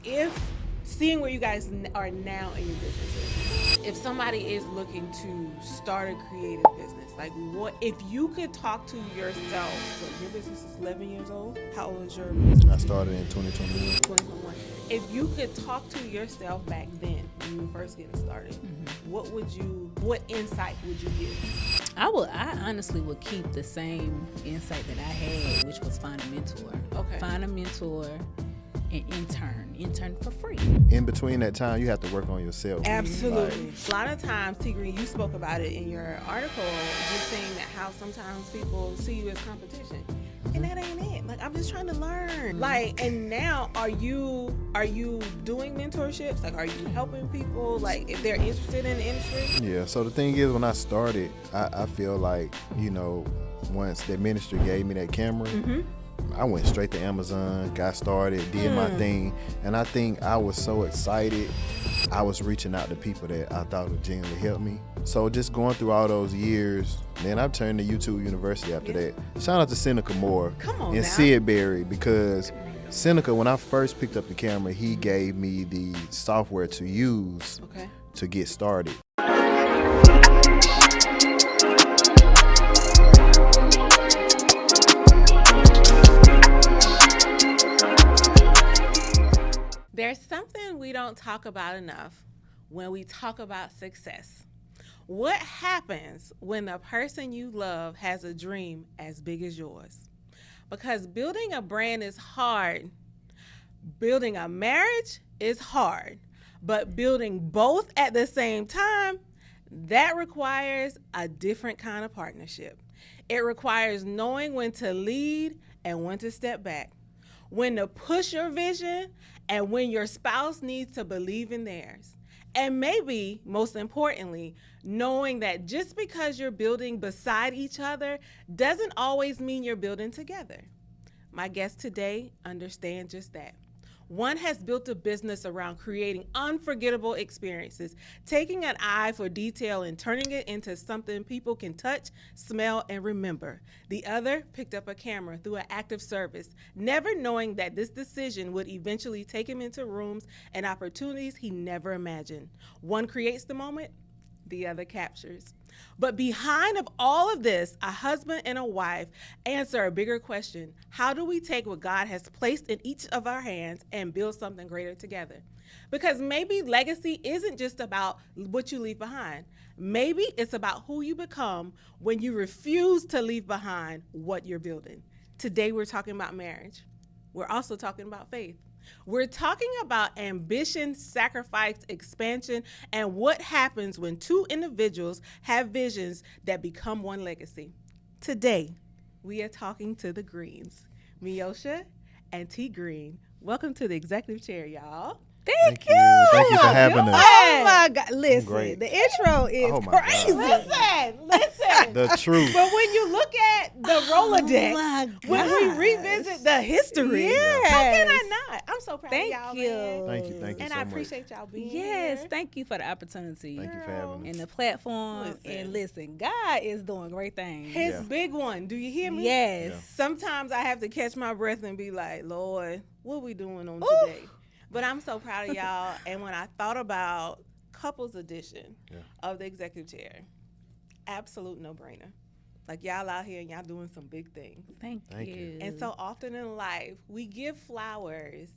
if seeing where you guys are now in your businesses, if somebody is looking to start a creative business, like what if you could talk to yourself? Look, your business is 11 years old. How old is your business? I started in 2021. 2021. If you could talk to yourself back then when you were first getting started, what insight would you give? I honestly would keep the same insight that I had, which was find a mentor. Okay. Find a mentor and intern for free. In between that time, you have to work on yourself. Absolutely. A lot of times, Tee Greene, you spoke about it in your article, just saying that how sometimes people see you as competition. And that ain't it. Like, I'm just trying to learn. Like, and now are you doing mentorships? Like, are you helping people, like, if they're interested in the industry? Yeah, so the thing is, when I started, I feel like, once the ministry gave me that camera, I went straight to Amazon, got started, did my thing, and I think I was so excited. I was reaching out to people that I thought would genuinely help me. So just going through all those years, then I turned to YouTube University after that. Shout out to Seneca Moore and Sid Berry, because Seneca, when I first picked up the camera, he gave me the software to use to get started. There's something we don't talk about enough when we talk about success. What happens when the person you love has a dream as big as yours? Because building a brand is hard. Building a marriage is hard. But building both at the same time, that requires a different kind of partnership. It requires knowing when to lead and when to step back, when to push your vision and when your spouse needs to believe in theirs. And maybe, most importantly, knowing that just because you're building beside each other doesn't always mean you're building together. My guest today understands just that. One has built a business around creating unforgettable experiences, taking an eye for detail and turning it into something people can touch, smell, and remember. The other picked up a camera through an act of service, never knowing that this decision would eventually take him into rooms and opportunities he never imagined. One creates the moment, the other captures. But behind of all of this, a husband and a wife answer a bigger question. How do we take what God has placed in each of our hands and build something greater together? Because maybe legacy isn't just about what you leave behind. Maybe it's about who you become when you refuse to leave behind what you're building. Today we're talking about marriage. We're also talking about faith. We're talking about ambition, sacrifice, expansion, and what happens when two individuals have visions that become one legacy. Today, we are talking to the Greenes, Miyoshi and Tee Greene. Welcome to the executive chair, y'all. Thank you. Thank you for having us. Oh my God! Listen, Great. the intro is crazy. Listen. The truth. But when you look at the Rolodex, when we revisit the history, how can I not? I'm so proud of y'all, man. Thank you And so I much. appreciate y'all being Yes, here. thank you for the opportunity. Thank you for having us. And the platform. Listen. And listen, God is doing great things. His big one. Do you hear me? Yes. Yeah. Sometimes I have to catch my breath and be like, Lord, what we doing on today? But I'm so proud of y'all. And when I thought about couples edition of the executive chair, absolute no-brainer. Like, y'all out here and y'all doing some big things. Thank you. And so often in life, we give flowers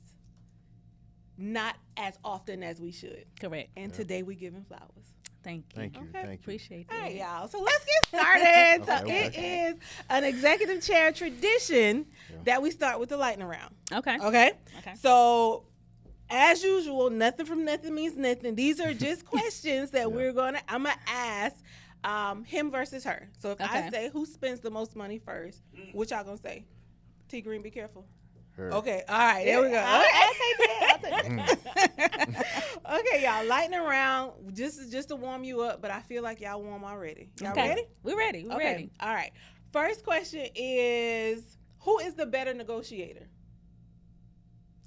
not as often as we should. Correct. And today we giving flowers. Thank you. Thank you. Okay. Thank you. Appreciate All that. right, y'all. So let's get started. So Okay. it is an executive chair tradition that we start with the lightning round. Okay. Okay? Okay. So as usual, nothing from nothing means nothing. These are just questions that I'm going to ask him versus her. So if I say who spends the most money first, what y'all going to say? Tee Greene, be careful. Her. Okay, all right, there we go. I'll take that. Okay, y'all, lightning round. Just to warm you up, but I feel like y'all warm already. Y'all ready? We're ready. We're ready. All right. First question is, who is the better negotiator?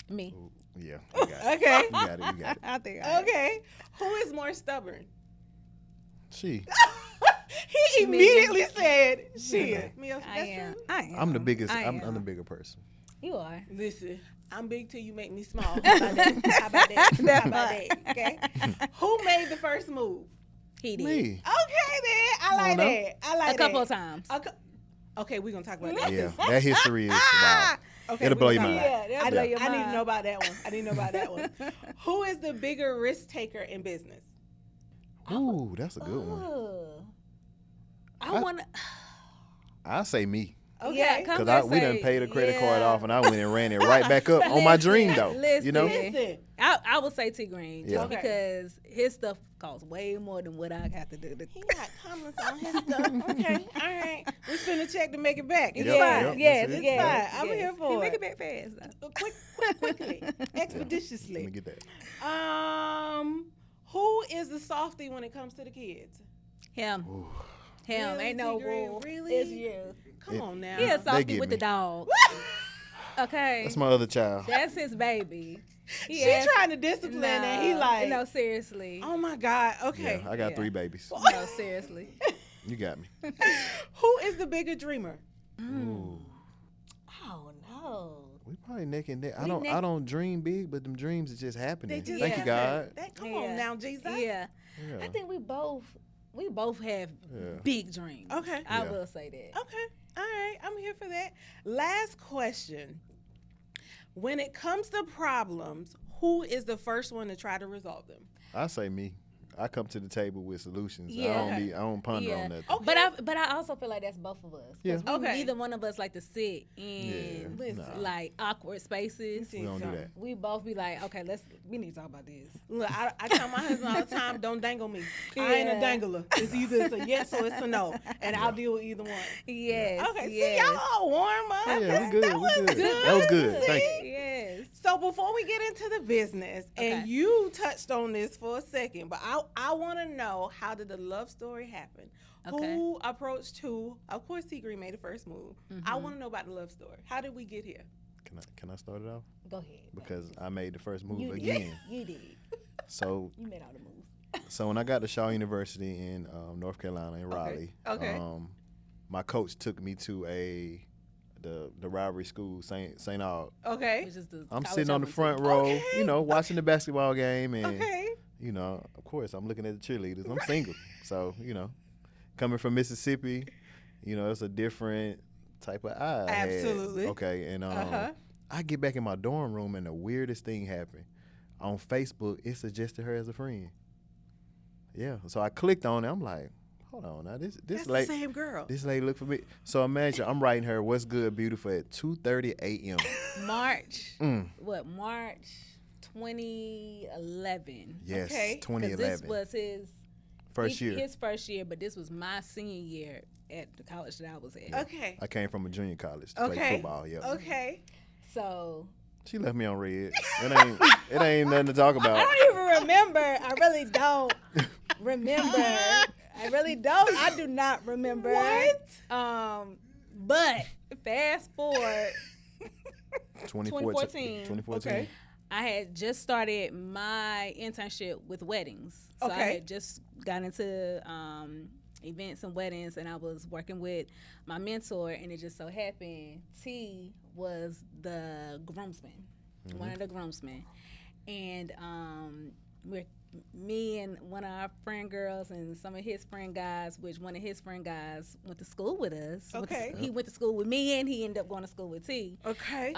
Me. Ooh, yeah. You got it. Okay. You got it. You got it. I think. Okay. Who is more stubborn? She. He immediately said she is. Miyoshi, I that's am. true? I am. I'm the biggest. I I'm am. the bigger person. You are. Listen, I'm big till you make me small. How about that? How about that? How about that? Okay. Who made the first move? He did. Me. Okay, then. I like that. I like A couple that. of times. Okay, we're gonna talk about that. Yeah, that history is wow. Okay, It'll blow your mind. Yeah, that'll blow your I need to mind. know about that one. I need to know about that one. Who is the bigger risk taker in business? Ooh, that's a good one. I want to. I say me. Okay. Yeah, come Because and we done say, paid a credit card yeah. off, and I went and ran it right back up on my dream, though. Listen. You know? Listen. I would say Tee Greene just Yeah. Okay. because his stuff costs way more than what I have to do. He got comments on his stuff. Okay, all right. We spend a check to make it back. It's Yep, fine. yep, yes, that's it. yes, fine. I'm yes. here for He it. make it back fast. Though. Quickly, Let expeditiously. me get that. Who is the softie when it comes to the kids? Him. Ooh. Him. Really, Ain't no Tee Greene? rule. Really? It's you. Come on now. He a They softy get with me. the dog. Okay. That's my other child. That's his baby. She trying to discipline and he like, no, seriously. oh my God. Okay. Yeah, I got Yeah. 3 babies. No, seriously. You got me. Who is the bigger dreamer? Ooh. Oh no. We probably neck and neck. We I don't dream big, but them dreams are just happening. They just Thank you, God. Come on now, Jesus. Yeah. Yeah. I think we both have Yeah. big dreams. Okay. I Yeah. will say that. Okay. All right. I'm here for that. Last question. When it comes to problems, who is the first one to try to resolve them? I say me. I come to the table with solutions. Yeah. I don't ponder Yeah. on nothing. Okay. But I also feel like that's both of us. 'Cause Yeah. we- Okay. Neither one of us like to sit in Yeah. Listen. like awkward spaces. We don't do that. We both be like, okay, we need to talk about this. Look, I tell my husband all the time, don't dangle me. I ain't a Yeah. dangler. It's either it's a yes or it's a no, and I'll deal with either one. Yes. Okay, yes. see, y'all all warm up. Yeah, we That good. was We good. good. That was good. Thank See? you. Yes. So before we get into the business, and Okay. you touched on this for a second, but I want to know, how did the love story happen? Okay. Who approached who? Of course, Tee Greene made the first move. I want to know about the love story. How did we get here? Can I start it off? Go ahead. Because I made the first move You did. again. You did. So You made all the moves. so when I got to Shaw University in North Carolina in Raleigh, Okay. my coach took me to the rivalry school, St. Aug. Okay. Which is the I'm college sitting on the I front went row, Okay. watching the basketball game, and Okay. of course, I'm looking at the cheerleaders. I'm single, so coming from Mississippi, it's a different type of eye. I had. Absolutely. Okay, and Uh-huh. I get back in my dorm room, and the weirdest thing happened. On Facebook, it suggested her as a friend. Yeah, so I clicked on it. I'm like, hold on, now this That's lady, the same girl. this lady look for me. So imagine I'm writing her "What's good, beautiful" at 2:30 a.m. March. Mm. What, March 2011. Yes, Okay. 'Cause 2011. This was his First year. His first year, but this was my senior year at the college that I was at. Okay. I came from a junior college to play Okay. football. Yeah. Okay. So She left me on red. It ain't nothing to talk I about. don't even remember. I really don't remember. I really don't. I do not remember. What? But fast forward, 2014. 2014. Okay. I had just started my internship with weddings. So I Okay. had just got into events and weddings, and I was working with my mentor, and it just so happened T was the groomsman, one of the groomsmen. And me and one of our friend girls and some of his friend guys, which one of his friend guys went to school with us. Okay. He went to school with me, and he ended up going to school with T. Okay.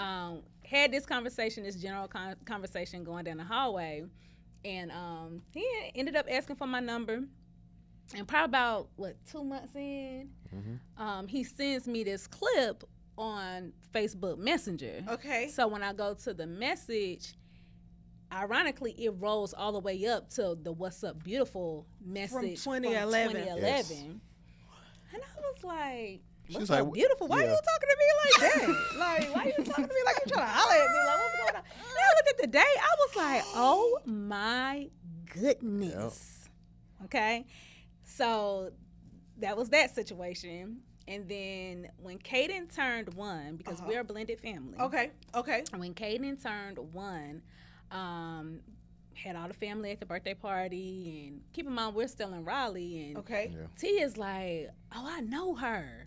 Had this conversation, this general conversation going down the hallway, and he ended up asking for my number. And probably about 2 months in, he sends me this clip on Facebook Messenger. Okay. So when I go to the message, ironically, it rolls all the way up to the "What's Up, Beautiful" message from 2011. 2011. Yes. And I was like, She "What's was up, like, beautiful? Why yeah. you talking to me like that? Like, why you talking to me like you trying to holler at me? Like, what's going on?" And I looked at the date. I was like, "Oh my goodness." Okay, so that was that situation. And then when Kaden turned 1, because we're a blended family. Okay. Okay. When Kaden turned 1, had all the family at the birthday party, and keep in mind we're still in Raleigh, and Okay. Yeah. T is like, "Oh, I know her."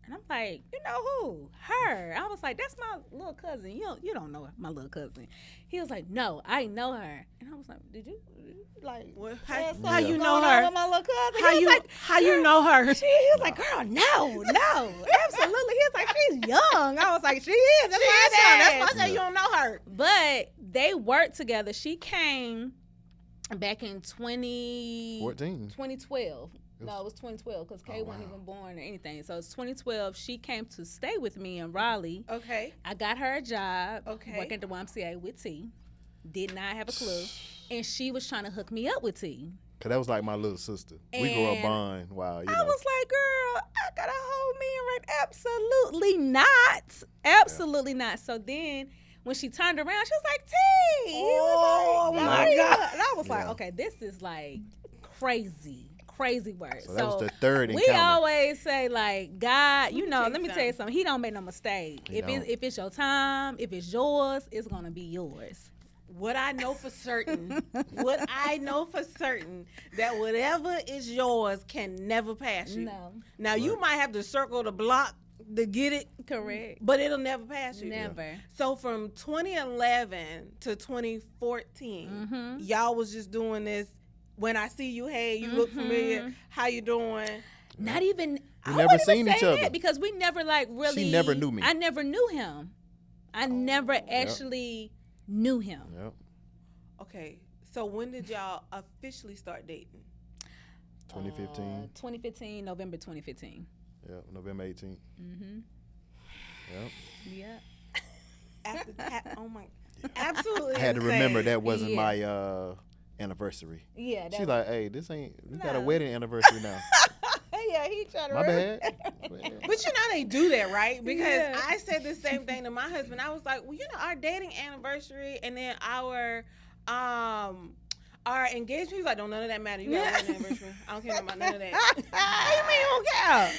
And I'm like, you know who? Her. I was like, that's my little cousin. You don't know my little cousin. He was like, no, I know her. And I was like, did you like? Well, how you know her? With my little cousin? How you know her? He was like, girl, no, absolutely. He was like, she's young. I was like, she is. That's why That's why I say you don't know her. But they worked together. She came back in 2012. No, it was 2012 because Kay wasn't even born or anything. So it's 2012. She came to stay with me in Raleigh. Okay. I got her a job Okay. working at the YMCA with T. Did not have a clue. And she was trying to hook me up with T. Cause that was like my little sister. We grew up bond. Wow, you know. I was like, girl, I got a whole man right. Absolutely not. Absolutely not. So then when she turned around, she was like, T. Oh, my God. And I was like, okay, this is like crazy work. So that was the third we encounter. always say like, God, you know, let me tell you something. something. He don't make no mistake. He If don't. it's your time, if it's yours, it's gonna be yours. What I know for certain, that whatever is yours can never pass you. No. Now, you might have to circle the block to get it, Correct. but it'll never pass you. Never. So from 2011 to 2014, y'all was just doing this. When I see you, hey, you look familiar. How you doing? Not even. We I never wouldn't seen even each say other. that because we never like really. She never knew me. I never knew him. I never actually knew him. Yep. Okay, so when did y'all officially start dating? 2015. 2015, November 2015. Yep. November 18th. Mm-hmm. Yep. Yeah. After oh my, absolutely. I had to remember insane. that wasn't my anniversary. Yeah. She's like, hey, this ain't. We got a No. wedding anniversary now. Yeah, he tried to. My bad. But you know they do that, right? Because Yeah. I said the same thing to my husband. I was like, well, you know, our dating anniversary and then our engagement. He was like, don't none of that matter. You got a wedding anniversary. I don't care about none of that. What do you mean you don't care?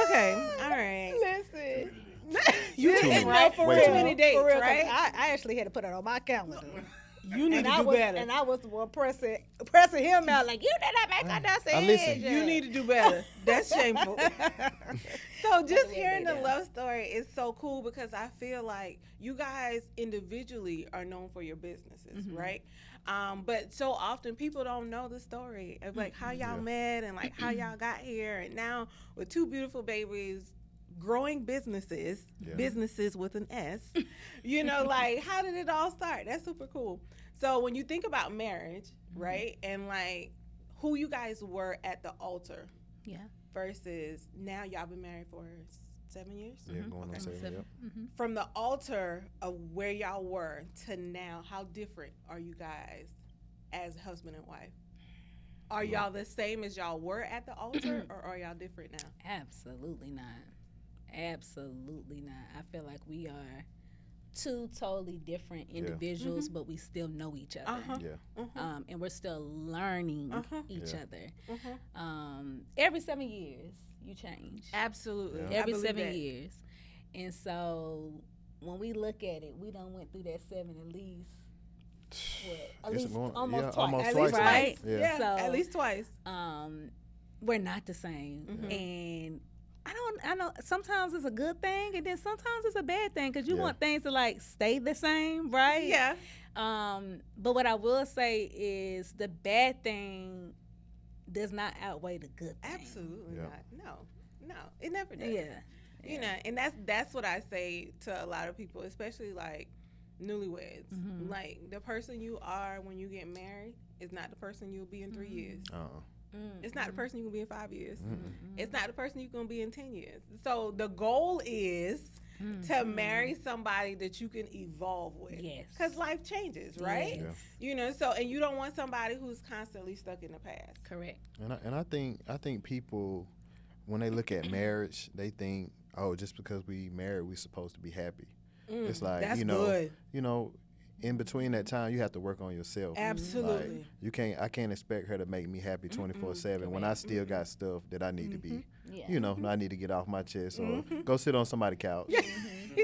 Okay, all right. Listen. You Too didn't many. know for Way real too many. 20 dates, For real, right? I actually had to put it on my calendar. You need And to do better. And I was the one pressing him out like, you did not make that decision. listen. You need to do better. That's shameful. So just hearing the love story is so cool because I feel like you guys individually are known for your businesses, right? But so often people don't know the story of like how y'all met and like how y'all got here. And now with two beautiful babies, growing businesses with an S, you know, like how did it all start? That's super cool. So when you think about marriage, right, and like who you guys were at the altar, versus now y'all been married for 7 years. Yeah, going on 7. Yep. From the altar of where y'all were to now, how different are you guys as husband and wife? Are y'all the same as y'all were at the altar, or are y'all different now? Absolutely not. Absolutely not. I feel like we are two totally different individuals, but we still know each other. And we're still learning each other. Every 7 years, you change. Absolutely. Yeah. Every 7 years. And so when we look at it, we done went through that 7 at least. At It's least going- almost yeah, twice. almost At twice least now. right? twice. Yeah. Yeah, So, at least twice. We're not the same. And I know sometimes it's a good thing and then sometimes it's a bad thing because you want things to like stay the same, right? Yeah. But what I will say is the bad thing does not outweigh the good thing. Absolutely Yeah. not. No, it never does. Yeah. You know, and that's what I say to a lot of people, especially like newlyweds. Like the person you are when you get married is not the person you'll be in 3 years. It's not the person you're going to be in 5 years. It's not the person you're going to be in 10 years. So the goal is to marry somebody that you can evolve with. Yes. Because life changes, right? Yes. You know, so, and you don't want somebody who's constantly stuck in the past. Correct. And I think people, when they look at marriage, they think, oh, just because we married, we're supposed to be happy. It's like, that's you know, good. In between that time, you have to work on yourself. Absolutely. Like, I can't expect her to make me happy 24/7 when I still got stuff that I need to be. Yeah. I need to get off my chest or go sit on somebody's couch.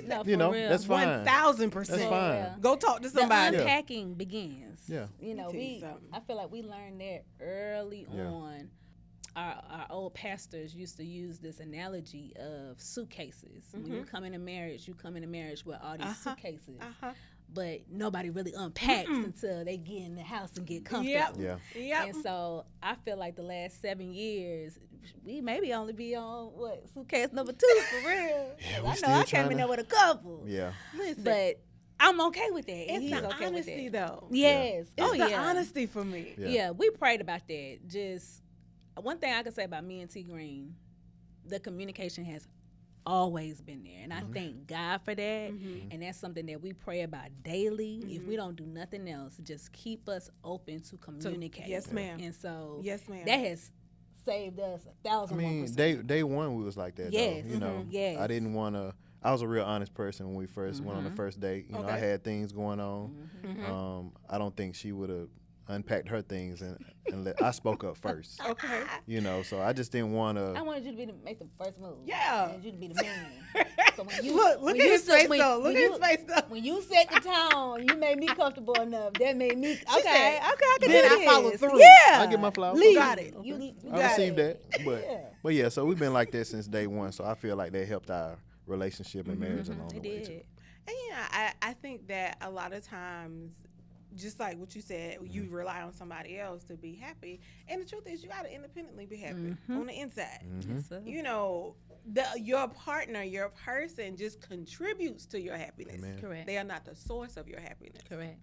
No, You know, for real. that's fine. 1,000%. That's fine. Go talk to The somebody. unpacking begins. Yeah. You know, Let me tell you something. I feel like we learned that early Yeah. on. our old pastors used to use this analogy of suitcases. When you come into marriage, with all these suitcases. But nobody really unpacks until they get in the house and get comfortable. Yeah. And so I feel like the last 7 years, we maybe only be on suitcase number 2 for real. Yeah, I know I came in there with a couple. Yeah. Listen, But I'm okay with that. it's He's the okay honesty, with that. though. Yes. It's the yeah. honesty for me. Yeah, we prayed about that. Just one thing I can say about me and Tee Greene, the communication has always been there, and I thank God for that. And that's something that we pray about daily. If we don't do nothing else, just keep us open to communicate. Yes, ma'am. And so Yes, ma'am. that has saved us 1,000 I mean, more %. day one we was like that. Yes. Though, you know, Yes. I didn't want to. I was a real honest person when we first went on the first date. You know, I had things going on. I don't think she would have unpacked her things and I spoke up first. Okay. You know, so I just didn't want I to. wanted you to make the first move. Yeah. I wanted you to be the man. So when you Look at his face, though. Look at his face, though. When you set the tone, you made me comfortable enough. That made me okay. said, I can then do I this. followed through. Yeah, I get my flowers. Lead. Got it. You I got received it. that, but yeah. So we've been like that since day one. So I feel like that helped our relationship and marriage along the It way did. too. And yeah, I think that a lot of times, just like what you said, you rely on somebody else to be happy. And the truth is, you got to independently be happy on the inside. Yes, sir. You know, your partner, your person just contributes to your happiness. Amen. Correct. They are not the source of your happiness. Correct.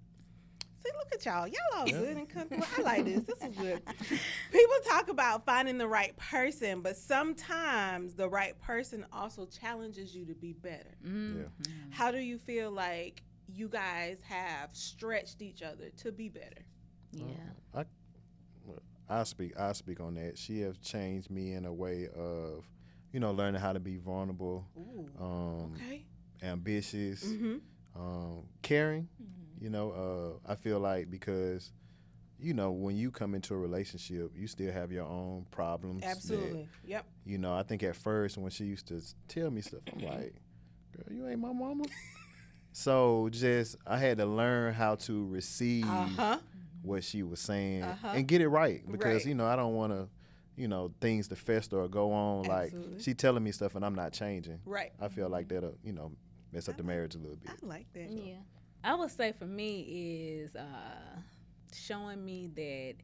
See, look at y'all. Y'all all good and comfortable. I like this. This is good. People talk about finding the right person, but sometimes the right person also challenges you to be better. Yeah. How do you feel like you guys have stretched each other to be better? Yeah. I speak on that. She has changed me in a way of, you know, learning how to be vulnerable, Okay. ambitious, caring. You know, I feel like because, you know, when you come into a relationship, you still have your own problems. Absolutely. Yep. You know, I think at first when she used to tell me stuff, I'm like, girl, you ain't my mama. So just I had to learn how to receive what she was saying and get it right because, Right. you know, I don't want to, you know, things to fester or go on. Absolutely. Like she telling me stuff and I'm not changing. Right. I feel like that'll, you know, mess up the marriage a little bit. I like that. Yeah. I would say for me is showing me that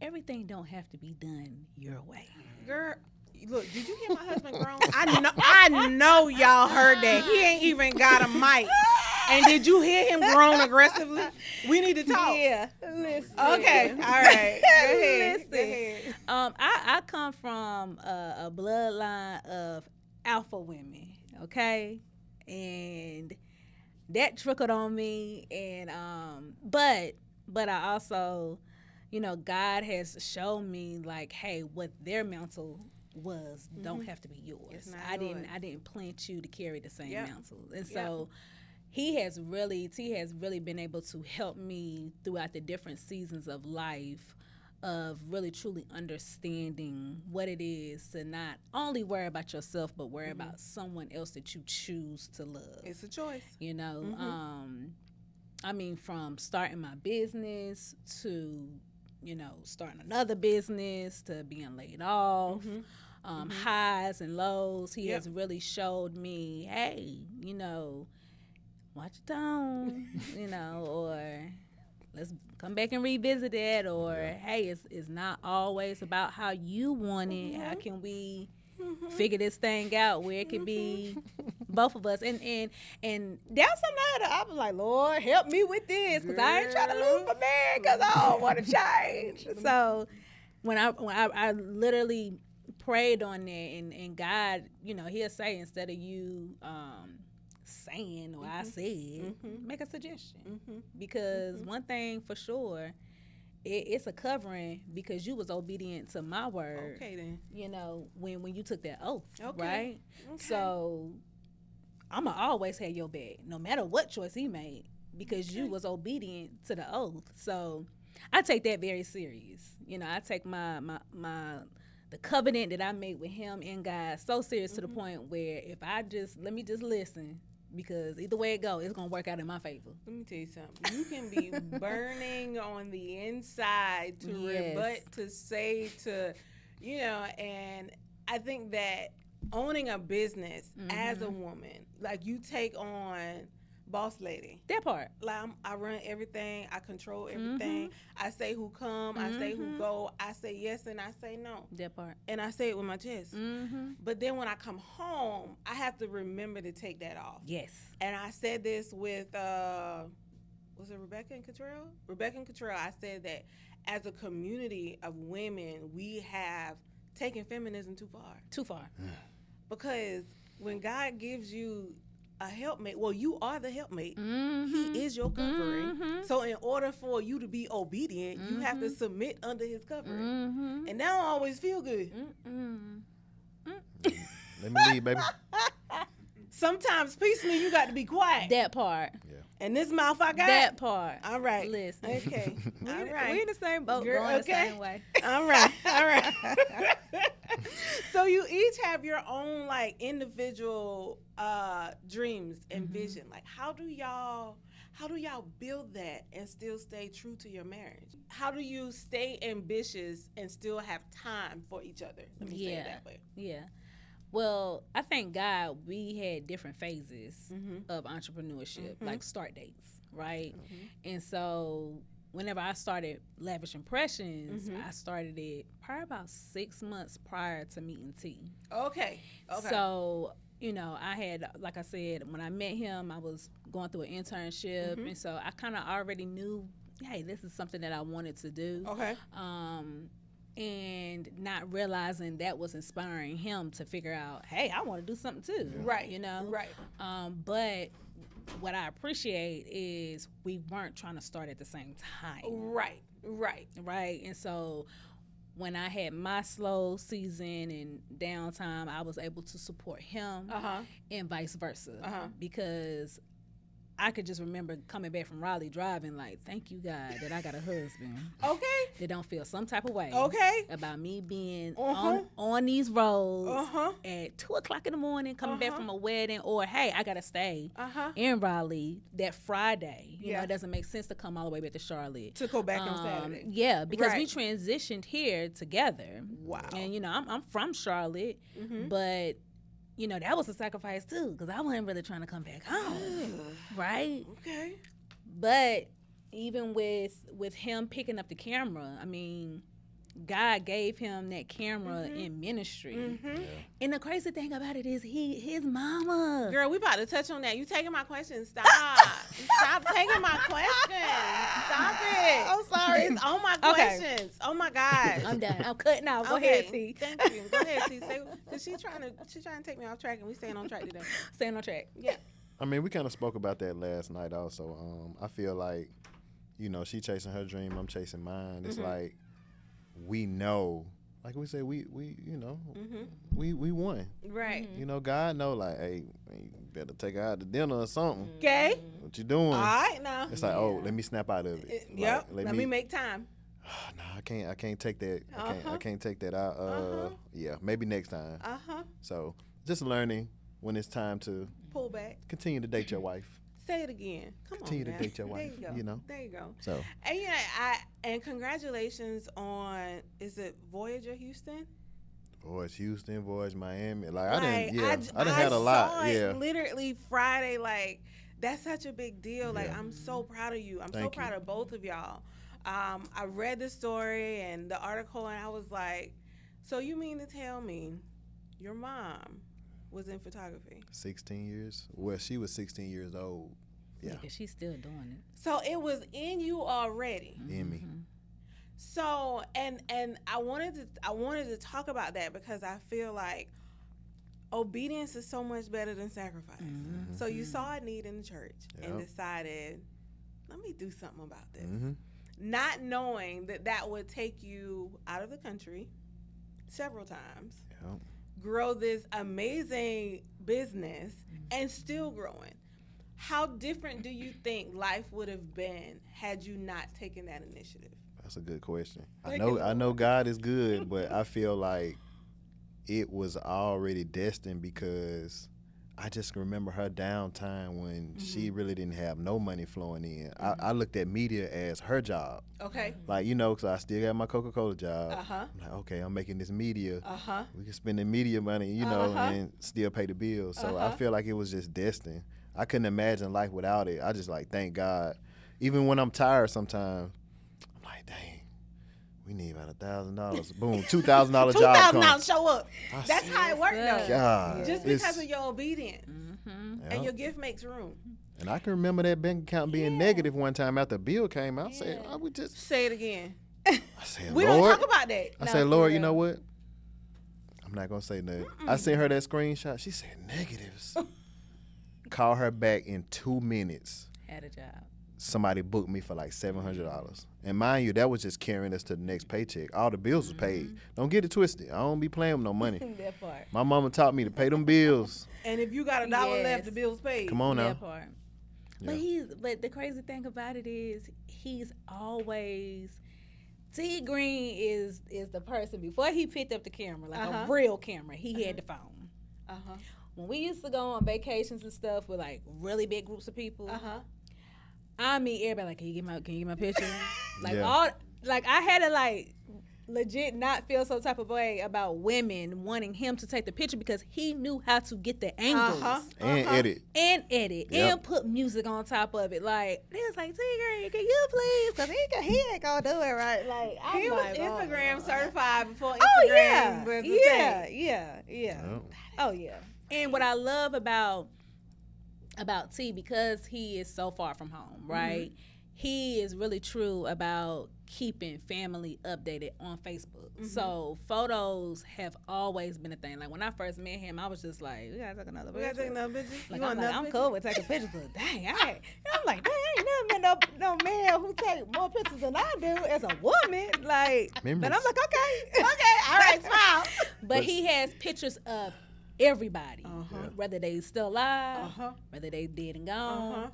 everything don't have to be done your way. Girl, look, did you hear my husband groan? I know y'all heard that. He ain't even got a mic. And did you hear him groan aggressively? We need to talk. Yeah. Listen. Okay. All right. Go ahead. Listen. Go ahead. I come from a bloodline of alpha women, okay? And that trickled on me and but I also, you know, God has shown me like, hey, what their mantle was don't have to be yours. It's not I yours. didn't plant you to carry the same Yep. mantle. And so T has really been able to help me throughout the different seasons of life of really truly understanding what it is to not only worry about yourself but worry about someone else that you choose to love. It's a choice. You know, I mean, from starting my business to, you know, starting another business to being laid off, highs and lows. He has really showed me, hey, you know, watch your tone, you know, or let's come back and revisit it, or hey, it's not always about how you want it. How can we figure this thing out where it could be both of us? And that's something that I was like, Lord, help me with this, because I ain't trying to lose my man because I don't want to change. So when I literally prayed on that, and God, you know, He'll say, instead of you saying or I said, make a suggestion. Because one thing for sure, it's a covering because you was obedient to my word. Okay, then. You know, when you took that oath, Okay. right? Okay. So I'ma always have your back, no matter what choice he made, because you was obedient to the oath. So I take that very serious. You know, I take the covenant that I made with him and God so serious to the point where if let me just listen, because either way it go, it's gonna work out in my favor. Let me tell you something. You can be burning on the inside to Yes. rebut, to say, to You know, and I think that owning a business as a woman, like you take on boss lady. That part. Like I run everything. I control everything. I say who come. I say who go. I say yes and I say no. That part. And I say it with my chest. But then when I come home, I have to remember to take that off. Yes. And I said this with, was it Rebecca and Cottrell? Rebecca and Cottrell, I said that as a community of women, we have taken feminism too far. Too far. Because when God gives you a helpmate, well, you are the helpmate. He is your covering. So in order for you to be obedient, you have to submit under his covering. And that don't always feel good. Let me leave, baby. Sometimes peace means you got to be quiet. That part. Yeah. And this mouth I got. That part. All right. Listen. Okay. All right. We in the same boat, Girl, going okay. the same way. All right. All right. So you each have your own like individual dreams and vision. Like how do y'all build that and still stay true to your marriage? How do you stay ambitious and still have time for each other? Let me say it that way. Yeah. Well, I thank God we had different phases of entrepreneurship, like start dates, right? And so whenever I started Lavish Impressions, I started it probably about 6 months prior to meeting Tee. Okay. So, you know, I had, like I said, when I met him, I was going through an internship. And so I kind of already knew, hey, this is something that I wanted to do. Okay. And not realizing that was inspiring him to figure out, hey, I want to do something too. Right. You know? Right. But what I appreciate is we weren't trying to start at the same time. Right. Right. Right. And so when I had my slow season and downtime, I was able to support him and vice versa. Because I could just remember coming back from Raleigh driving like, thank you, God, that I got a husband. Okay. That don't feel some type of way. Okay. About me being on these roads at 2 o'clock in the morning, coming back from a wedding, or hey, I gotta stay in Raleigh that Friday. You know, it doesn't make sense to come all the way back to Charlotte. To go back on Saturday. Yeah, because we transitioned here together. Wow. And you know, I'm from Charlotte, but you know, that was a sacrifice too, because I wasn't really trying to come back home, right? Okay. But even with him picking up the camera, I mean, God gave him that camera in ministry. And the crazy thing about it is his mama. Girl, we about to touch on that. You taking my question. Stop. Stop taking my question. Stop it. I'm sorry. It's on my questions. Oh my gosh. I'm done. I'm cutting out. Go ahead, T. Thank you. Go ahead, T. Because she's trying to take me off track and we staying on track today. Staying on track. Yeah. I mean, we kind of spoke about that last night also. I feel like, you know, she chasing her dream, I'm chasing mine. It's like, we know, like we said, we you know, we won. Right. You know, God know, like, hey, you better take her out to dinner or something. Okay. What you doing? All right now. It's like, oh, let me snap out of it. Yep. Like, Let me make time. No, I can't take that. I can't take that out. Yeah, maybe next time. So just learning when it's time to pull back. Continue to date your wife. Say it again. Come Continue on, to date your wife. There you go. You know. There you go. So. And yeah, and congratulations on, is it Voyager Houston? Voyage Houston, Voyage Miami. Like I done I had a lot. saw it Yeah. literally Friday. Like that's such a big deal. Like Yeah. I'm so proud of you. I'm so Thank proud you. of both of y'all. I read the story and the article, and I was like, so you mean to tell me your mom was in photography? 16 years. Well, she was 16 years old. Yeah. Yeah, she's still doing it. So it was in you already. In me. So and I wanted to talk about that because I feel like obedience is so much better than sacrifice. So you saw a need in the church and decided, let me do something about this. Not knowing that would take you out of the country several times, grow this amazing business, and still growing. How different do you think life would have been had you not taken that initiative? That's a good question. Thank I you. know God is good, but I feel like it was already destined because I just remember her downtime when she really didn't have no money flowing in. I looked at media as her job. Okay. Like, because I still got my Coca-Cola job. Uh-huh. I'm like, okay, I'm making this media. Uh-huh. We can spend the media money, and still pay the bills. So I feel like it was just destined. I couldn't imagine life without it. I just thank God. Even when I'm tired sometimes, I'm like, dang. We need about $1,000. Boom, $2,000 job comes. $2,000 show up. That's how it works, though. God, Just because of your obedience. Mm-hmm. And your gift makes room. And I can remember that bank account being negative one time after a bill came out. I said, I would just say it again. I said, We Lord, don't talk about that. I said, Lord, you know what? I'm not gonna say nothing. I sent her that screenshot. She said negatives. Call her back in 2 minutes. Had a job. Somebody booked me for like $700. And mind you, that was just carrying us to the next paycheck. All the bills was paid. Don't get it twisted. I don't be playing with no money. That part. My mama taught me to pay them bills. And if you got $1 left, the bill's paid. Come on now. That part. Yeah. But the crazy thing about it is he's always Tee Greene is the person before he picked up the camera, like a real camera, he had the phone. When we used to go on vacations and stuff with like really big groups of people, I mean everybody like, can you get my picture? Like I had to legit not feel some type of way about women wanting him to take the picture because he knew how to get the angles and edit and put music on top of it. Like they was like, Tee Greene, can you please? Because he ain't gonna do it right. Like he was Instagram certified before Instagram. Oh yeah. Oh yeah. And what I love about T, because he is so far from home, right? He is really true about keeping family updated on Facebook. So photos have always been a thing. Like when I first met him, I was just like, we gotta take another picture. Like, I'm cool with taking pictures, but dang, I'm like, dang, I ain't never met no man who take more pictures than I do as a woman. Like, Memories. but I'm like, okay, All right, smile. But he has pictures of everybody, whether they still alive, whether they dead and gone.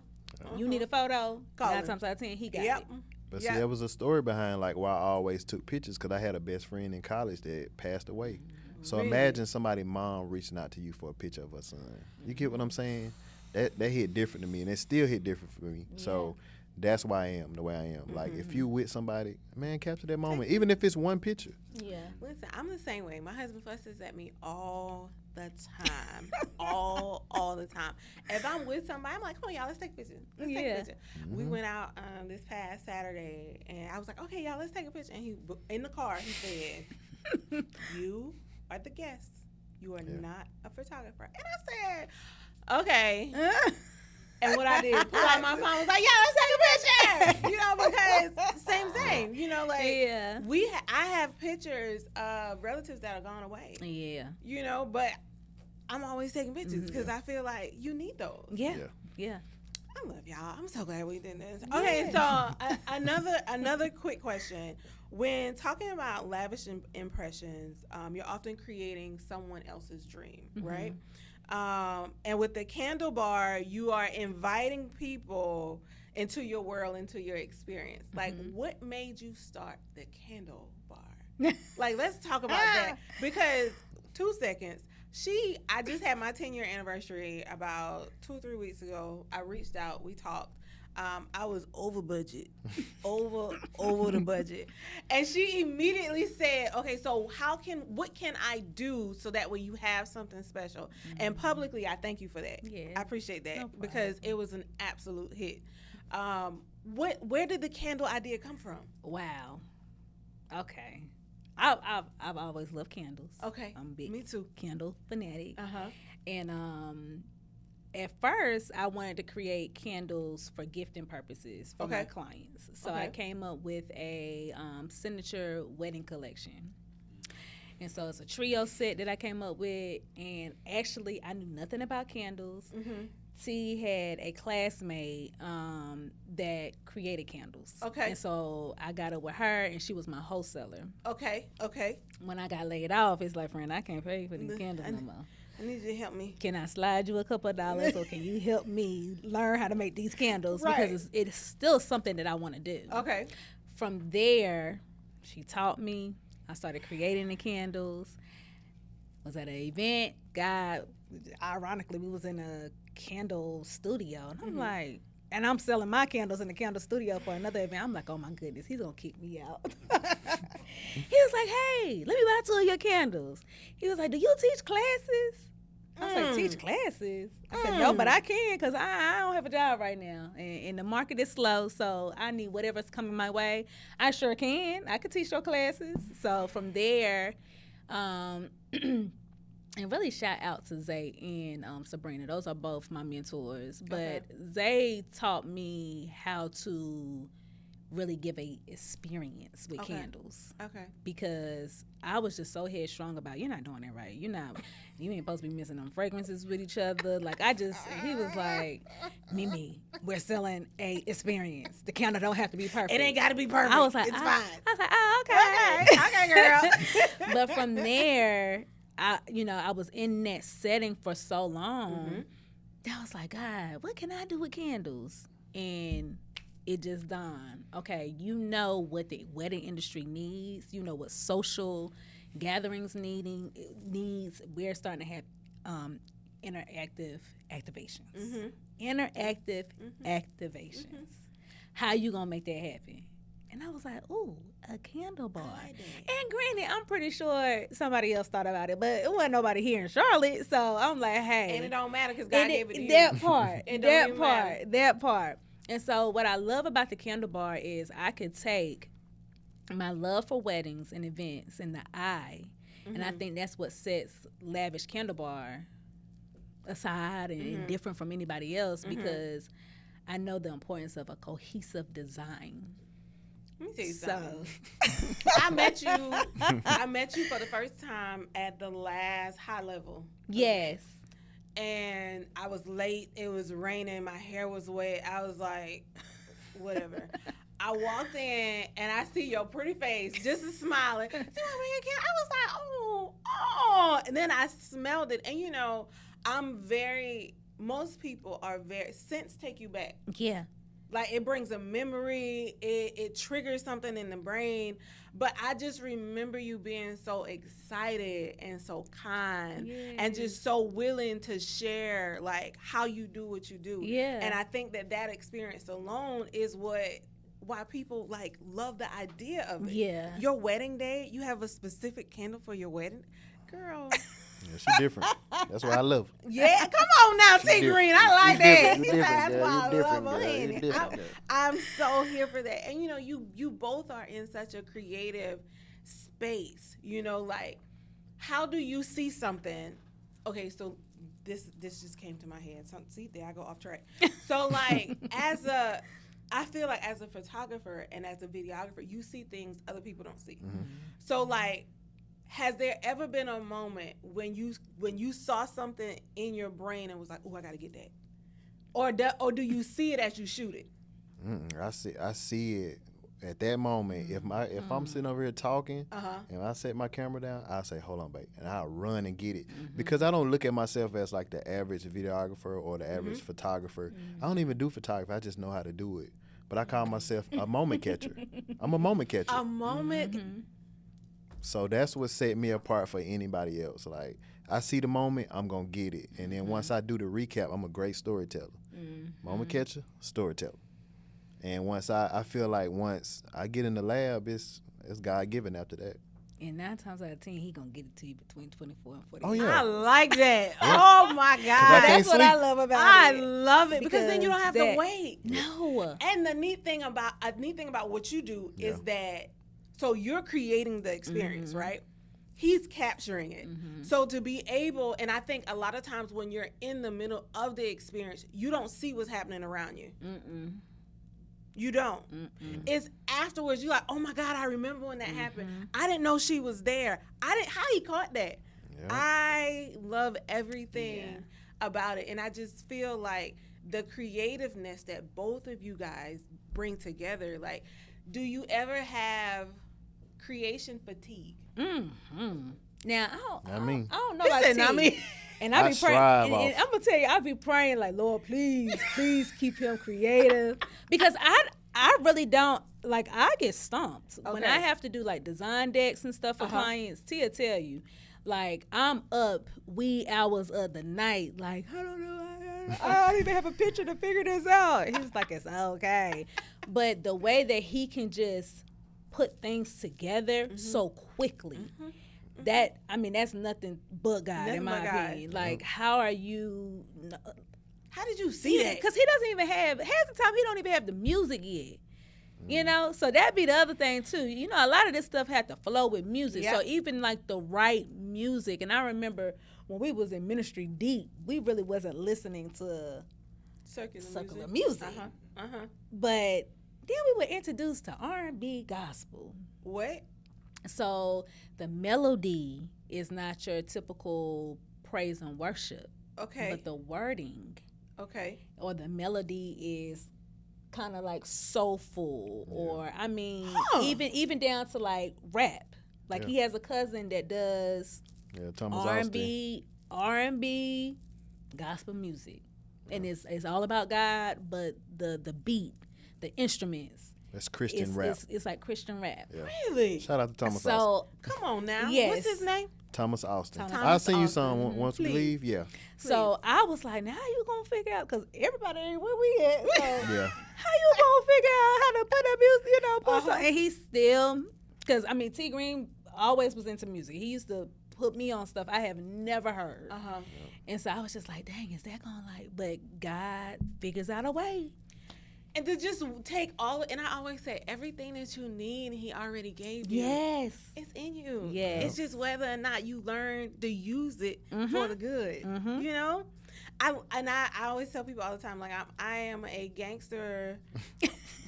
You need a photo. 9 times out of 10, he got it. But see, there was a story behind why I always took pictures, because I had a best friend in college that passed away. So imagine somebody's mom reaching out to you for a picture of her son. You get what I'm saying? That hit different to me, and it still hit different for me. Yeah. So that's why I am the way I am. Like if you with somebody, man, capture that moment, even if it's one picture. Yeah. Listen, I'm the same way. My husband fusses at me all the time, all the time. If I'm with somebody, I'm like, come on, y'all, let's take a picture. Let's take a picture. We went out this past Saturday, and I was like, okay, y'all, let's take a picture. And he, in the car, he said, you are the guest. You are not a photographer. And I said, okay. And what I did, pull out my phone, was like, yeah, let's take a picture. Because same thing. I have pictures of relatives that are gone away. Yeah. But I'm always taking pictures because I feel like you need those. Yeah. I love y'all. I'm so glad we did this. Okay, so another quick question. When talking about lavish impressions, you're often creating someone else's dream, right? And with the candle bar, you are inviting people into your world, into your experience. Like, what made you start the candle bar? Like, let's talk about that. Because 2 seconds. I just had my 10-year anniversary about 2 or 3 weeks ago. I reached out, we talked. I was over budget, over the budget. And she immediately said, okay, so what can I do so that way you have something special? And publicly, I thank you for that. Yeah. I appreciate that because it was an absolute hit. Where did the candle idea come from? Wow. Okay. I've always loved candles. Okay. I'm a big Me too. candle fanatic. And at first, I wanted to create candles for gifting purposes for my clients. So I came up with a signature wedding collection. And so it's a trio set that I came up with. And actually, I knew nothing about candles. T had a classmate that created candles. Okay. And so I got up with her, and she was my wholesaler. Okay. When I got laid off, it's like, friend, I can't pay for these candles no more. I need you to help me. Can I slide you a couple of dollars, or can you help me learn how to make these candles? Right. Because it's still something that I want to do. Okay. From there, she taught me. I started creating the candles. Was at an event. God, ironically, we was in a candle studio, and I'm like, and I'm selling my candles in the candle studio for another event. I'm like, oh my goodness, he's gonna kick me out. He was like, hey, let me buy 2 of your candles. He was like, do you teach classes? I was like, teach classes? I said, no, but I can, because I don't have a job right now. And the market is slow, so I need whatever's coming my way. I sure can. I could teach your classes. So from there, and really shout out to Zay and Sabrina. Those are both my mentors. But Zay taught me how to really give a experience with candles. Okay. Because I was just so headstrong about, you're not doing that right. You ain't supposed to be mixing them fragrances with each other. Like, he was like, Mimi, we're selling a experience. The candle don't have to be perfect. It ain't got to be perfect. I was like, it's fine. I was like, oh, okay. Okay, girl. But from there, I was in that setting for so long. I was like, God, what can I do with candles? And it just dawned, okay, you know what the wedding industry needs. You know what social gatherings needs. We're starting to have interactive activations. Interactive activations. How you going to make that happen? And I was like, ooh, a candle bar. And granted, I'm pretty sure somebody else thought about it, but it wasn't nobody here in Charlotte. So I'm like, hey. And it don't matter because God gave it to you. That part. And so what I love about the candle bar is I could take my love for weddings and events in the eye, and I think that's what sets Lavish Candle Bar aside and different from anybody else, because I know the importance of a cohesive design. Let me tell you something. I met you for the first time at the last high level. Yes. And I was late. It was raining. My hair was wet. I was like, whatever. I walked in and I see your pretty face, just smiling. I was like, oh. And then I smelled it. And most people are scents take you back. Yeah. Like, it brings a memory. It triggers something in the brain. But I just remember you being so excited and so kind and just so willing to share, like, how you do what you do. Yeah. And I think that experience alone is why people, like, love the idea of it. Yeah. Your wedding day, you have a specific candle for your wedding? Girl. Yeah, she different. That's why I love her. Yeah, come on now, Tee Greene. I like that. That's why I love her, honey. I'm so here for that. And you both are in such a creative space. Like, how do you see something? Okay, so this just came to my head. See, there I go off track. So, like, I feel like as a photographer and as a videographer, you see things other people don't see. So, like, has there ever been a moment when you saw something in your brain and was like, "Oh, I got to get that," or do you see it as you shoot it? I see it at that moment. If I'm sitting over here talking and I set my camera down, I say, "Hold on, babe," and I'll run and get it because I don't look at myself as like the average videographer or the average photographer. I don't even do photography. I just know how to do it. But I call myself a moment catcher. I'm a moment catcher. A moment. So that's what set me apart for anybody else. Like, I see the moment, I'm going to get it. And then once I do the recap, I'm a great storyteller. Moment catcher, storyteller. And once I feel like once I get in the lab, it's God-given after that. And 9 times out of 10, he going to get it to you between 24 and 48. Oh, yeah. I like that. Oh, my God. That's what I love about it. I love it because then you don't have to wait. No. And the neat thing about what you do is that, so you're creating the experience, right? He's capturing it. So to be able, and I think a lot of times when you're in the middle of the experience, you don't see what's happening around you. You don't. It's afterwards, you're like, oh my God, I remember when that happened. I didn't know she was there. How he caught that. Yeah. I love everything about it. And I just feel like the creativeness that both of you guys bring together, like, do you ever have creation fatigue? Now, I don't know He about said, Tee. not me. And I be praying. And I'm gonna tell you, I be praying like, Lord, please keep him creative, because I really don't, like, I get stumped when I have to do like design decks and stuff for clients. Tia tell you, Like, I'm up wee hours of the night. Like, I don't know. I don't even have a picture to figure this out. He's like, it's okay. But the way that he can just put things together so quickly, that, I mean, that's nothing but God, in my opinion. Like, how are you... How did you see that? Because he doesn't even have, half the time, he don't even have the music yet. You know, so that'd be the other thing too. You know, a lot of this stuff had to flow with music. Yep. So even like the right music, and I remember when we was in ministry deep, we really wasn't listening to circular music. But then we were introduced to R&B gospel. What? So the melody is not your typical praise and worship. Okay. But the wording, or the melody is kind of like soulful, or I mean, even down to like rap. Like he has a cousin that does R&B, gospel music, and it's all about God. But the beat, the instruments, that's Christian rap. It's like Christian rap. Yeah. Really? Shout out to Thomas So Austin. Come on now. Yes. What's his name? Thomas Austin. Thomas I'll send you Austin. some once we leave. Yeah. So I was like, now how you gonna figure out? Because everybody ain't where we at. So Yeah. how you gonna figure out how to put a music, put some, and he still, because I mean, Tee Greene always was into music. He used to put me on stuff I have never heard. And so I was just like, dang, is that gonna but God figures out a way. And to just take all, and I always say, everything that you need, he already gave you. Yes. It's in you. Yes. It's just whether or not you learn to use it for the good. You know? I always tell people all the time, like, I am a gangster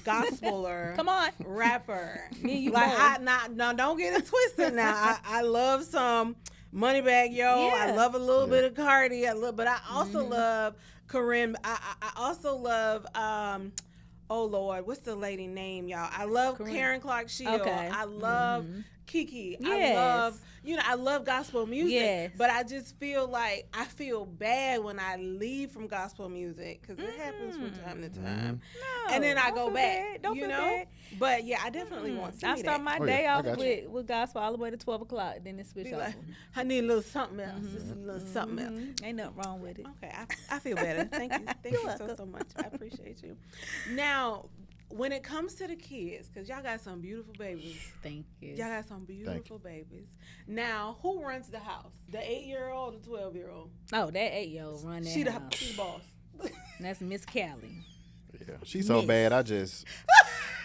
gospeler. Come on. Rapper. Me and you like, both. don't get it twisted now. I love some Moneybag Yo. Yeah. I love a little bit of Cardi. But I also love Corinne. I also love, oh Lord, what's the lady name, y'all? I love Karen Clark Shield. Okay. I love Kiki. Yes. I love gospel music. Yes. But I just feel like I feel bad when I leave from gospel music because it happens from time to time. No, And then I don't go feel back. bad. Don't you feel know? bad. But yeah, I definitely want to I see start that. my Oh, day yeah, I off got with gospel all the way to 12 o'clock. Then it switch Be off. like, I need a little something else. Just a little something else. Ain't nothing wrong with it. Okay, I feel better. Thank you. Thank you so much. I appreciate you. Now, when it comes to the kids, because y'all got some beautiful babies. Thank you. Y'all got some beautiful babies. Now, who runs the house? The 8-year-old or the 12-year-old? Oh, that 8-year-old run that She the house. boss. That's Miss Callie. Yeah. She's so bad.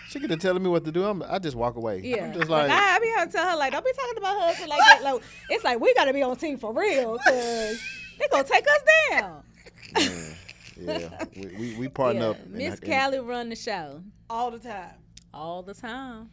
She get to telling me what to do. I just walk away. Yeah. I'm just like, I be having to tell her, like, don't be talking to my husband like that. Like, it's like, we got to be on team for real because they going to take us down. man, yeah. We partner up. Miss Callie run the show. All the time. All the time.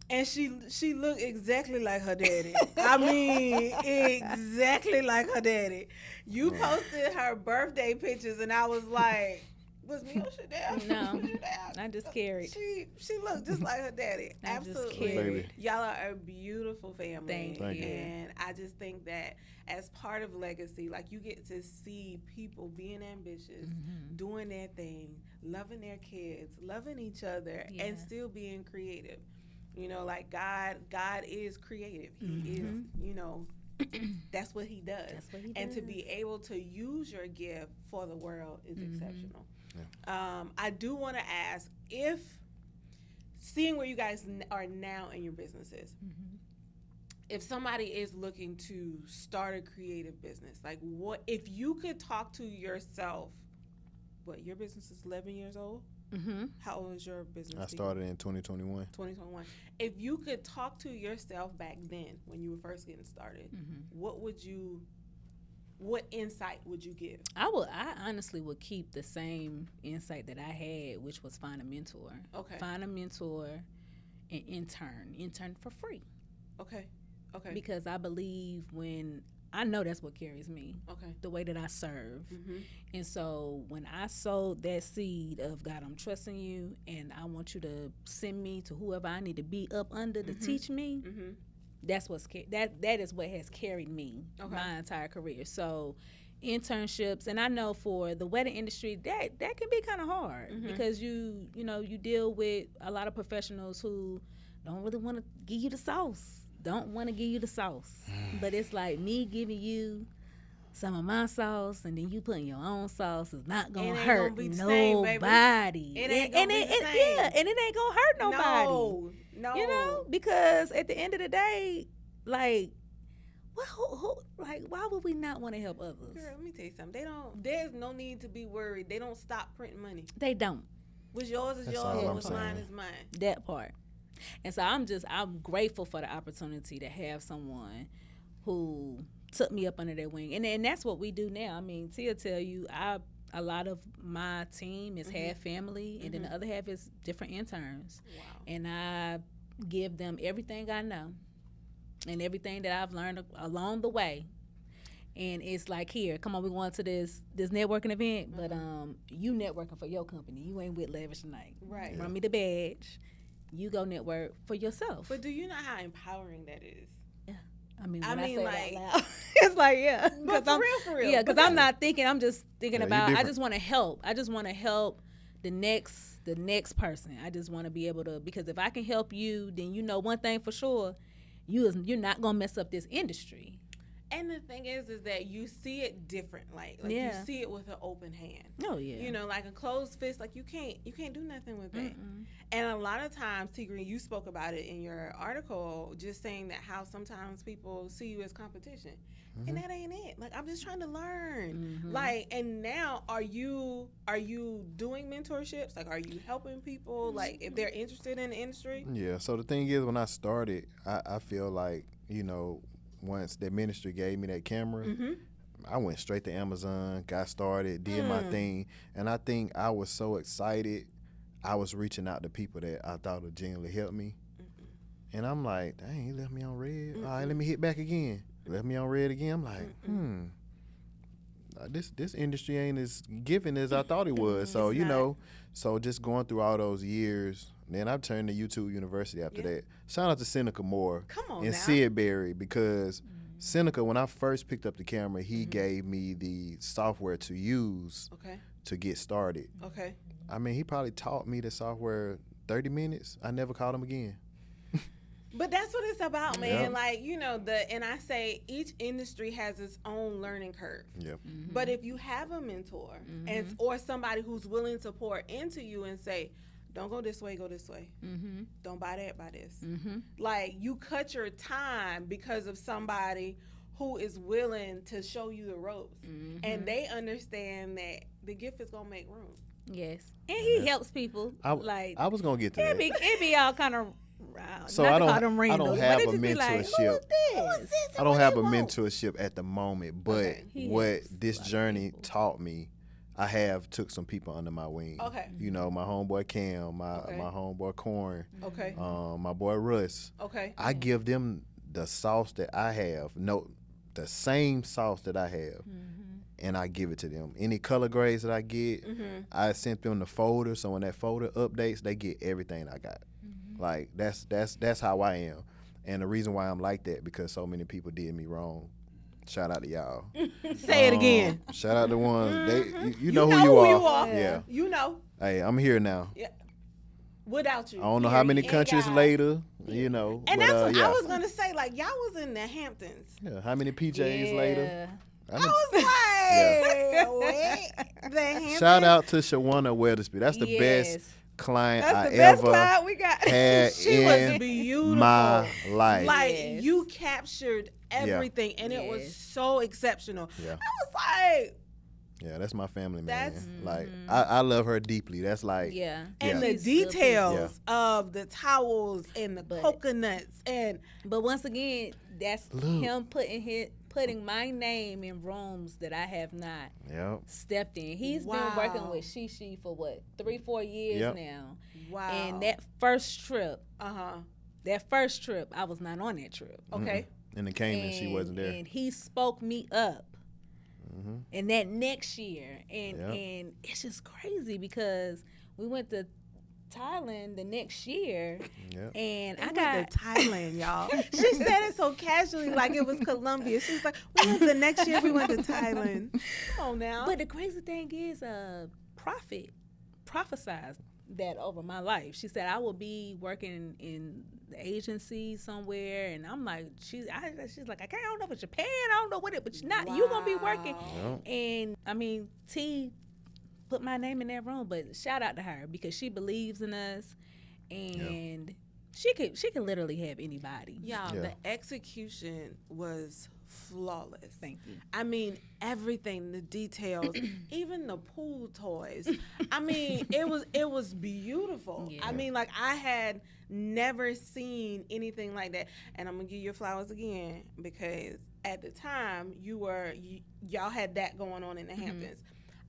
And she looked exactly like her daddy. I mean, exactly like her daddy. You posted her birthday pictures, and I was like, was Miyoshi there? No, Was you there? I just carried. She looked just like her daddy. I just Absolutely. carried. Y'all are a beautiful family. Thank you. And I just think that as part of legacy, like you get to see people being ambitious, doing their thing, loving their kids, loving each other, and still being creative. You know, like God is creative. He is, you know, that's what he does. That's what he And to does. be able to use your gift for the world is exceptional. I do want to ask, if seeing where you guys are now in your businesses, if somebody is looking to start a creative business, like what if you could talk to yourself? What, your business is 11 years old? How old is your business? I started in 2021. 2021. If you could talk to yourself back then when you were first getting started, what insight would you give? I honestly would keep the same insight that I had, which was find a mentor. Okay. Find a mentor and intern for free. Okay. Because I believe I know that's what carries me. Okay. The way that I serve. And so when I sowed that seed of God, I'm trusting you and I want you to send me to whoever I need to be up under to teach me, that's that is what has carried me my entire career. So internships, and I know for the wedding industry that can be kind of hard because you deal with a lot of professionals who don't really want to give you the sauce. don't want to give you the sauce, but it's like me giving you some of my sauce, and then you putting your own sauce is not gonna hurt nobody. It ain't gonna be the same. Yeah, and it ain't gonna hurt nobody. No, you know, because at the end of the day, like, well, like, why would we not want to help others? Girl, let me tell you something. There's no need to be worried. They don't stop printing money. They don't. What's yours is That's yours. all I'm What's saying. mine is mine. That part. And so I'm grateful for the opportunity to have someone who took me up under their wing. And that's what we do now. I mean, Tia tell you, a lot of my team is half family, and then the other half is different interns. Wow. And I give them everything I know and everything that I've learned along the way. And it's like, here, come on, we're going to this networking event, but you networking for your company. You ain't with Lavish tonight. Right. Run me the badge. You go network for yourself. But do you know how empowering that is? I mean, I mean, say like, it out loud, it's like, yeah. But for real. Yeah, because I'm not thinking. I'm just thinking Yeah, about. you I different. just want to help. I just want to help the next person. I just want to be able to, because if I can help you, then you know one thing for sure, you're not gonna mess up this industry. And the thing is that you see it different. Like Yeah. you see it with an open hand. Oh yeah. You know, like a closed fist, like you can't do nothing with that. And a lot of times, Tee Greene, you spoke about it in your article, just saying that how sometimes people see you as competition. And that ain't it. Like, I'm just trying to learn. Like, and now are you doing mentorships? Like, are you helping people, like, if they're interested in the industry? Yeah, so the thing is, when I started, I feel like, you know, once the ministry gave me that camera, I went straight to Amazon, got started, did my thing, and I think I was so excited, I was reaching out to people that I thought would genuinely help me. And I'm like, dang, he left me on red. All right, let me hit back again. Left me on red again. I'm like, this industry ain't as giving as I thought it was. So, It's you not. know, so just going through all those years, then I turned to YouTube University after that. Shout out to Seneca Moore Come on and now. Sid Berry, because Seneca, when I first picked up the camera, he gave me the software to use Okay. to get started. Okay. I mean, he probably taught me the software 30 minutes. I never called him again. But that's what it's about, man. Yep. Like, you know, and I say each industry has its own learning curve. Yep. But if you have a mentor or somebody who's willing to pour into you and say, don't go this way, go this way. Don't buy that, buy this. Like, you cut your time because of somebody who is willing to show you the ropes. And they understand that the gift is going to make room. Yes, and he helps people. I was going to get to that. It be all kind of. So not I to call don't them randos, but have it a just be like, mentorship. who is this? I don't have a mentorship at the moment, but Okay. He what helps this a lot of journey people. taught me, I have took some people under my wing. Okay. You know, my homeboy Cam, my Okay. homeboy Corn, Okay. my boy Russ. Okay. I give them the sauce that I have, the same sauce that I have, and I give it to them. Any color grades that I get, I sent them the folder, so when that folder updates, they get everything I got. Like, that's how I am. And the reason why I'm like that, because so many people did me wrong. Shout out to y'all. Say it again. Shout out to ones. You know know who who you you are. are. Yeah. You know, Hey, I'm here now. without you. I don't know how many period. countries And later, you know. And but, that's what yeah. I was going to say. Like, y'all was in the Hamptons. Yeah, how many PJs later? I was like, wait, the Hamptons? Shout out to Shawana Weathersby. That's the best client That's I the best ever client we got. had She was in beautiful. my life. Like, Yes. you captured everything, and it was Yes. so exceptional. Yeah. I was like, Yeah, that's my family, man. That's- Like, I love her deeply. That's like, Yeah. and Yeah. the She's good people. details of the towels and the But- coconuts and But once again, that's Look. him putting my name in rooms that I have not yep. stepped in. He's been working with Shishi for what, 3-4 years Yep. now. wow. And that first trip, uh-huh. I was not on that trip. Okay. In the Cayman, she wasn't there. And he spoke me up. Mhm. And that next year, and Yep. and it's just crazy because we went to Thailand the next year, Yep. and I I got went to Thailand, y'all. She said it so casually, like it was Colombia. She was like, we went the next year we went to Thailand. Come on now. But the crazy thing is, Prophet prophesied that over my life. She said I will be working in the agency somewhere, and I'm like, she's like, I don't know if it's Japan, I don't know what it, but you're not. You gonna be working, and I mean, T put my name in that room, but shout out to her because she believes in us, and she could literally have anybody. Y'all, the execution was flawless. Thank you. I mean, everything, the details, even the pool toys. I mean, it was beautiful. Yeah. I mean, like, I had never seen anything like that. And I'm gonna give you your flowers again because at the time y'all had that going on in the Hamptons.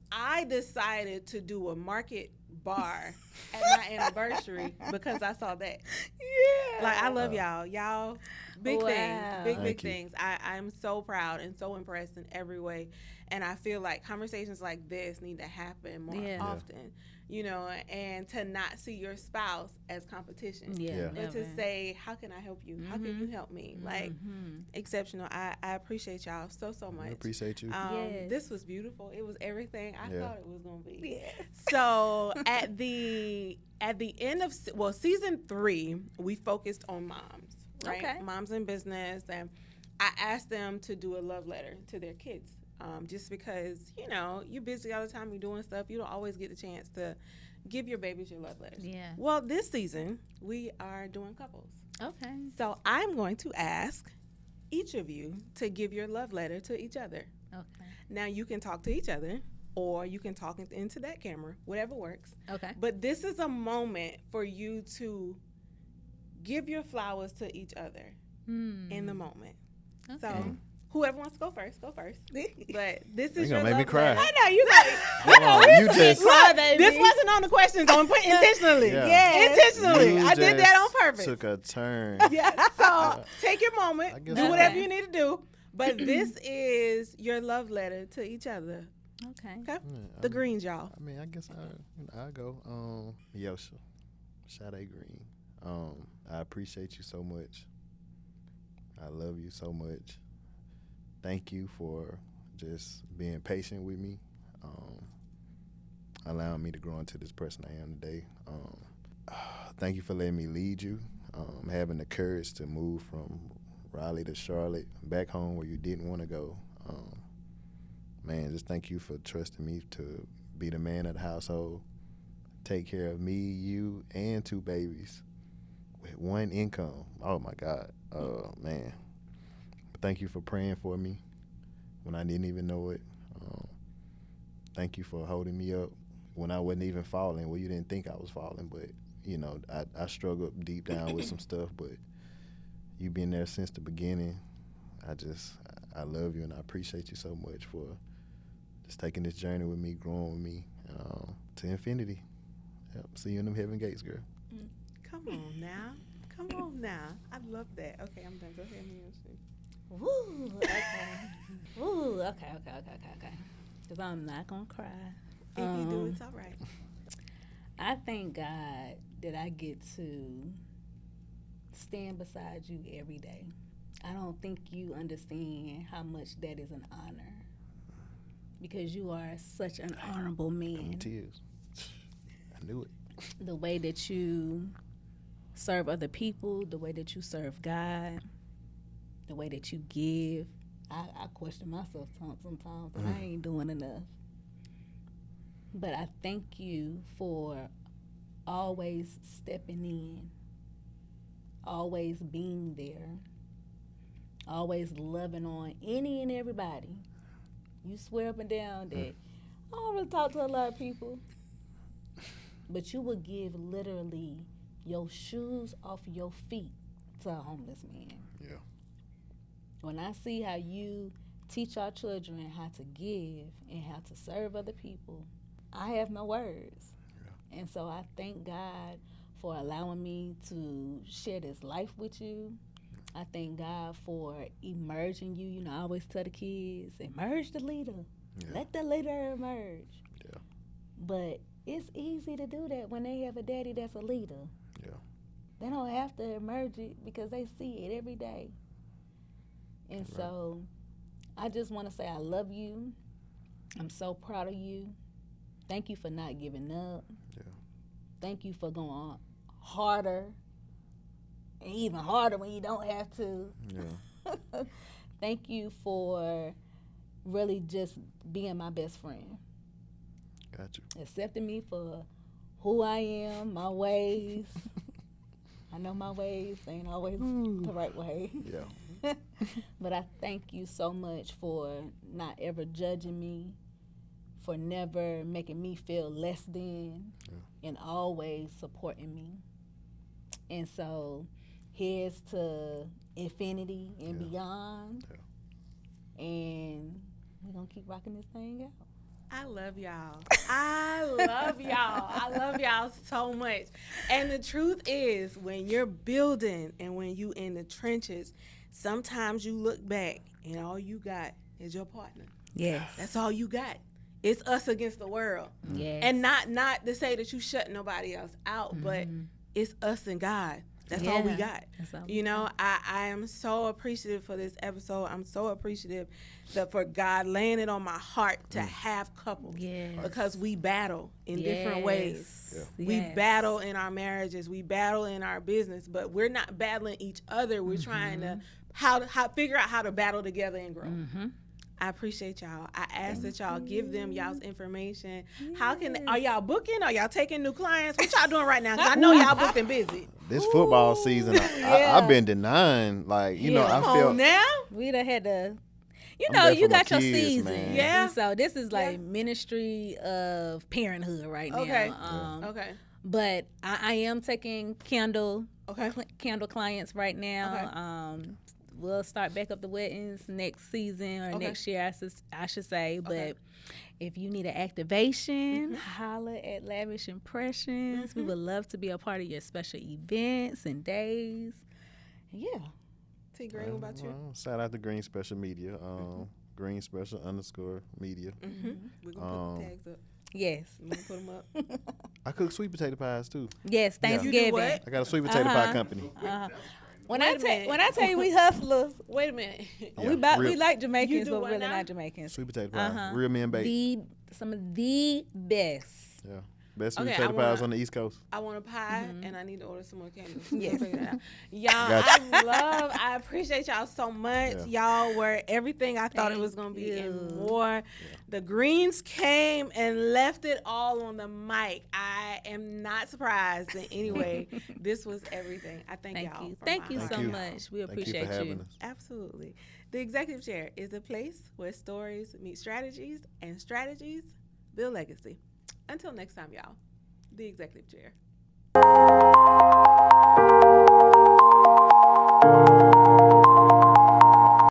I decided to do a market bar at my anniversary because I saw that. Yeah. Like, I love y'all big things, big Thank you. things. I'm so proud and so impressed in every way, and I feel like conversations like this need to happen more often, you know, and to not see your spouse as competition, but to say, how can I help you? How can you help me? Like, exceptional. I appreciate y'all so much. I appreciate you. This was beautiful. It was everything I thought it was gonna be. Yes. So at the end of season 3, we focused on moms, right? Okay. Moms in business, and I asked them to do a love letter to their kids. Just because, you know, you're busy all the time, you're doing stuff, you don't always get the chance to give your babies your love letters. Yeah. Well, this season, we are doing couples. Okay. So I'm going to ask each of you to give your love letter to each other. Okay. Now, you can talk to each other, or you can talk into that camera, whatever works. Okay. But this is a moment for you to give your flowers to each other in the moment. Okay. So whoever wants to go first, go first. But this is You're your gonna make me love cry. letter. I know you got You just This wasn't on the questions. Don't put intentionally. Yeah. Intentionally. You I did that on just purpose. Took a turn. Yeah. So take your moment. I guess Do so. whatever you need to do. But this is your love letter to each other. Okay. Okay? The Greens, y'all. I mean, I guess I go. Miyoshi, Sade Greene. I appreciate you so much. I love you so much. Thank you for just being patient with me, allowing me to grow into this person I am today. Thank you for letting me lead you, having the courage to move from Raleigh to Charlotte, back home where you didn't want to go. Man, just thank you for trusting me to be the man of the household, take care of me, you, and 2 babies with 1 income. Oh, my God. Man. Thank you for praying for me when I didn't even know it. Thank you for holding me up when I wasn't even falling. Well, you didn't think I was falling, but, you know, I struggled deep down with some stuff, but you've been there since the beginning. I love you, and I appreciate you so much for just taking this journey with me, growing with me to infinity. Yep. See you in them heaven gates, girl. Come on now. Come on now. I love that. Okay, I'm done. Go ahead, Miyoshi. Woo. Okay. Ooh. Okay. Because I'm not gonna cry. If you do, it's all right. I thank God that I get to stand beside you every day. I don't think you understand how much that is an honor, because you are such an honorable man. Tears. I knew it. The way that you serve other people, the way that you serve God, the way that you give. I question myself sometimes, and I ain't doing enough. But I thank you for always stepping in, always being there, always loving on any and everybody. You swear up and down that I don't really talk to a lot of people, but you would give literally your shoes off your feet to a homeless man. Yeah. When I see how you teach our children how to give and how to serve other people, I have no words. Yeah. And so I thank God for allowing me to share this life with you. I thank God for emerging you. You know, I always tell the kids, emerge the leader. Yeah. Let the leader emerge. Yeah. But it's easy to do that when they have a daddy that's a leader. Yeah. They don't have to emerge it because they see it every day. And right. So I just want to say I love you. I'm so proud of you. Thank you for not giving up. Yeah. Thank you for going harder and even harder when you don't have to. Yeah. Thank you for really just being my best friend. Got you. Accepting me for who I am, my ways. I know my ways ain't always the right way. Yeah. But I thank you so much for not ever judging me, for never making me feel less than, and always supporting me. And so here's to infinity and beyond. Yeah. And we're going to keep rocking this thing out. I love y'all. I love y'all. I love y'all so much. And the truth is, when you're building and when you in the trenches, sometimes you look back and all you got is your partner. Yes. That's all you got. It's us against the world. Yes. And not to say that you shut nobody else out, but it's us and God. That's all we got. You know, I am so appreciative for this episode. I'm so appreciative for God laying it on my heart to have couples. Yes. Because we battle in different ways. Yeah. We battle in our marriages. We battle in our business. But we're not battling each other. We're trying to how figure out how to battle together and grow. I appreciate y'all. I ask that y'all give them y'all's information. How are y'all booking? Are y'all taking new clients? What y'all doing right now? Because I know y'all booked and busy. This football season, I've been denying. Like, you know, I feel now. We done had to, you I'm know, there you for my got your kids, seasons. man. Yeah. And so this is like ministry of parenthood right now. Okay. Okay. But I am taking candle clients right now. Okay. We'll start back up the weddings next season or next year, I should say. But if you need an activation, holla at Lavish Impressions. We would love to be a part of your special events and days. Yeah. Tee Greene, what about you? Well, shout out to Green Special Media. Green Special _media. We're going to put the tags up. Yes. We're going to put them up. I cook sweet potato pies too. Yes, Thanksgiving. You do what? I got a sweet potato pie company. When Wait a minute. I tell you we hustlers, Wait a minute. Yeah, we like You Jamaicans, do but what really now? not Jamaicans. Sweet potato pie. Real men bake. Some of the best. Yeah. Best sweet Okay, potato I wanna- pies on the East Coast. I want a pie, and I need to order some more candles. Yes. Figure that out. Y'all, Gotcha. I appreciate y'all so much. Yeah. Y'all were everything I thought it was going to be Thank and you. more. The Greens came and left it all on the mic. I am not surprised in any way. This was everything. I thank y'all. you. from Thank my you heart. so Thank you. much. We Thank you appreciate for having us. Absolutely. The Executive Chair is a place where stories meet strategies and strategies build legacy. Until next time, y'all. The Executive Chair.